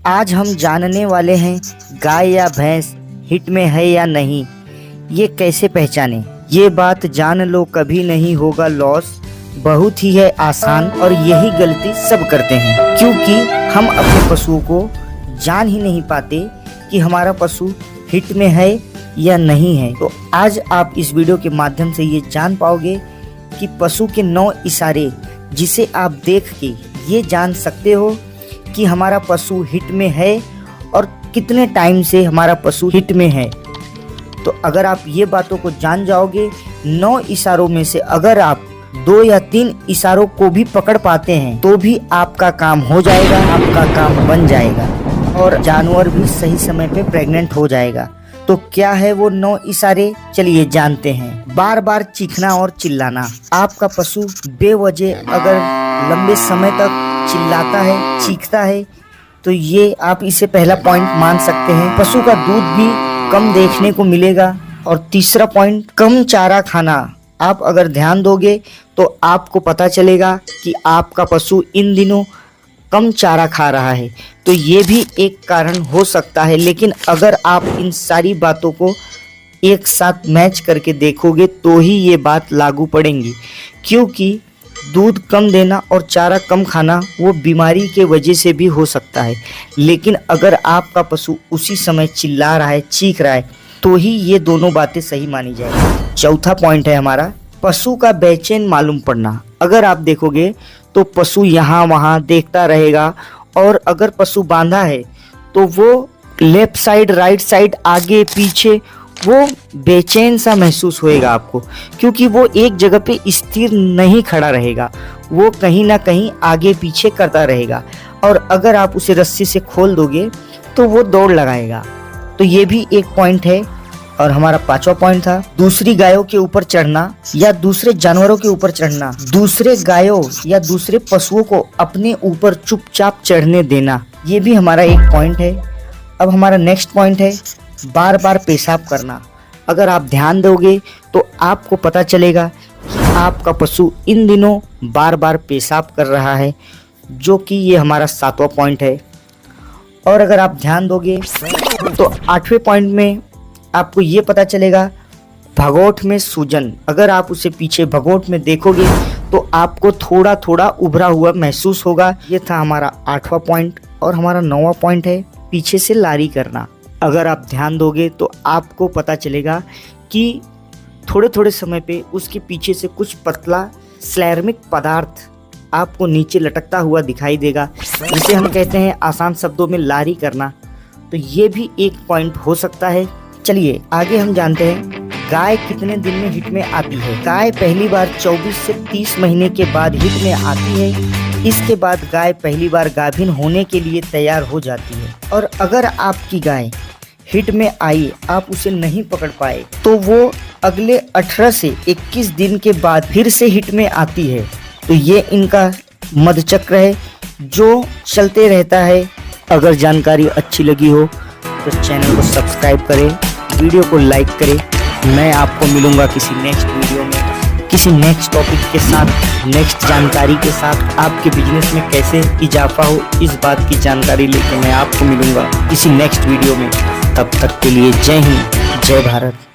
आज हम जानने वाले हैं गाय या भैंस हिट में है या नहीं, ये कैसे पहचानें। ये बात जान लो कभी नहीं होगा लॉस, बहुत ही है आसान और यही गलती सब करते हैं, क्योंकि हम अपने पशुओं को जान ही नहीं पाते कि हमारा पशु हिट में है या नहीं है। तो आज आप इस वीडियो के माध्यम से ये जान पाओगे कि पशु के 9 इशारे जिसे आप देख के ये जान सकते हो कि हमारा पशु हिट में है और कितने टाइम से हमारा पशु हिट में है। तो अगर आप ये बातों को जान जाओगे, 9 इशारों में से अगर आप 2 या 3 इशारों को भी पकड़ पाते हैं तो भी आपका काम हो जाएगा, आपका काम बन जाएगा और जानवर भी सही समय पे प्रेग्नेंट हो जाएगा। तो क्या है वो 9 इशारे, चलिए जानते हैं। बार बार चीखना और चिल्लाना। आपका पशु बेवजह अगर लंबे समय तक चिल्लाता है, चीखता है, तो ये आप इसे पहला पॉइंट मान सकते हैं। पशु का दूध भी कम देखने को मिलेगा। और तीसरा पॉइंट, कम चारा खाना। आप अगर ध्यान दोगे तो आपको पता चलेगा कि आपका पशु इन दिनों कम चारा खा रहा है, तो ये भी एक कारण हो सकता है। लेकिन अगर आप इन सारी बातों को एक साथ मैच करके देखोगे तो ही ये बात लागू पड़ेंगी, क्योंकि दूध कम देना और चारा कम खाना वो बीमारी के वजह से भी हो सकता है। लेकिन अगर आपका पशु उसी समय चिल्ला रहा है, चीख रहा है, तो ही ये दोनों बातें सही मानी जाएगी। चौथा पॉइंट है हमारा, पशु का बेचैन मालूम पड़ना। अगर आप देखोगे तो पशु यहाँ वहाँ देखता रहेगा, और अगर पशु बांधा है तो वो लेफ्ट साइड, राइट साइड, आगे पीछे वो बेचैन सा महसूस होएगा आपको, क्योंकि वो एक जगह पे स्थिर नहीं खड़ा रहेगा, वो कहीं ना कहीं आगे पीछे करता रहेगा। और अगर आप उसे रस्सी से खोल दोगे तो वो दौड़ लगाएगा। तो ये भी एक पॉइंट है। और हमारा 5वां पॉइंट था, दूसरी गायों के ऊपर चढ़ना या दूसरे जानवरों के ऊपर चढ़ना। दूसरे गायों या दूसरे पशुओं को अपने ऊपर चुपचाप चढ़ने देना, ये भी हमारा एक पॉइंट है। अब हमारा नेक्स्ट पॉइंट है, बार बार पेशाब करना। अगर आप ध्यान दोगे तो आपको पता चलेगा कि आपका पशु इन दिनों बार बार पेशाब कर रहा है, जो कि ये हमारा 7वां पॉइंट है। और अगर आप ध्यान दोगे तो 8वें पॉइंट में आपको ये पता चलेगा, भगोट में सूजन। अगर आप उसे पीछे भगोट में देखोगे तो आपको थोड़ा थोड़ा उभरा हुआ महसूस होगा। ये था हमारा 8वां पॉइंट। और हमारा 9वां पॉइंट है, पीछे से लारी करना। अगर आप ध्यान दोगे तो आपको पता चलेगा कि थोड़े थोड़े समय पे उसके पीछे से कुछ पतला स्लैर्मिक पदार्थ आपको नीचे लटकता हुआ दिखाई देगा, जिसे हम कहते हैं आसान शब्दों में लारी करना। तो ये भी एक पॉइंट हो सकता है। चलिए आगे हम जानते हैं, गाय कितने दिन में हिट में आती है। गाय पहली बार 24 से 30 महीने के बाद हिट में आती है। इसके बाद गाय पहली बार गाभिन होने के लिए तैयार हो जाती है। और अगर आपकी गाय हिट में आई, आप उसे नहीं पकड़ पाए, तो वो अगले 18 से 21 दिन के बाद फिर से हिट में आती है। तो ये इनका मधुचक्र है जो चलते रहता है। अगर जानकारी अच्छी लगी हो तो चैनल को सब्सक्राइब करें, वीडियो को लाइक करें। मैं आपको मिलूंगा किसी नेक्स्ट वीडियो में, किसी नेक्स्ट टॉपिक के साथ, नेक्स्ट जानकारी के साथ। आपके बिजनेस में कैसे इजाफा हो, इस बात की जानकारी लेकर मैं आपको मिलूंगा किसी नेक्स्ट वीडियो में। तब तक के लिए जय हिंद, जय भारत।